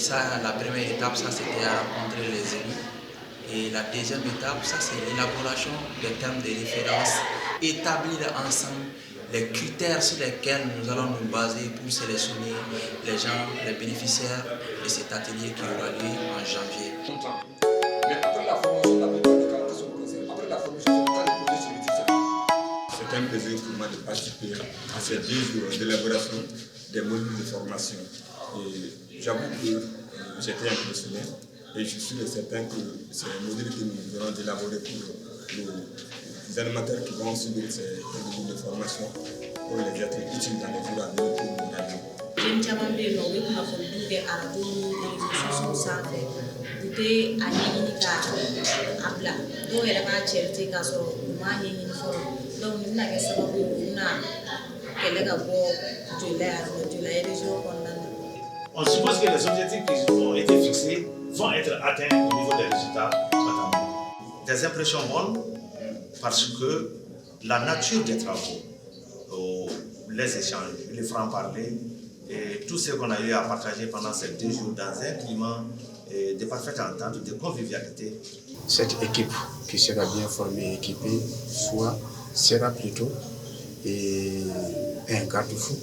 ça, la première étape, ça c'était à rencontrer les élus. Et la deuxième étape, ça c'est l'élaboration des termes de référence, établir ensemble les critères sur lesquels nous allons nous baser pour sélectionner les gens, les bénéficiaires de cet atelier qui aura lieu en janvier. Mais après la formation, la plupart des cas qui sont posés, après la formation, quand le projet se réalise. C'est un plaisir pour moi de participer à ces 2 jours d'élaboration des modules de formation. Et j'avoue que j'étais impressionné et je suis certain que c'est un module que nous allons élaborer pour les animateurs qui vont suivre ces modules de formation pour les être utiles dans les jours à venir pour nous radio. On suppose que les objectifs qui ont été fixés vont être atteints au niveau des résultats attendus. Des impressions bonnes parce que la nature des travaux, les échanges, les francs-parler et tout ce qu'on a eu à partager pendant ces 2 jours dans un climat de parfaite entente, de convivialité. Cette équipe qui sera bien formée et équipée sera plutôt un garde-fou,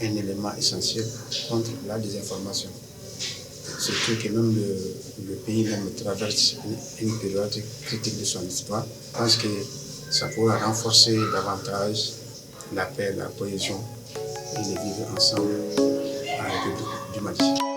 un élément essentiel contre la désinformation. Surtout que même le pays même traverse une période critique de son histoire. Je pense que ça pourra renforcer davantage la paix, la cohésion et le vivre ensemble en République du Mali.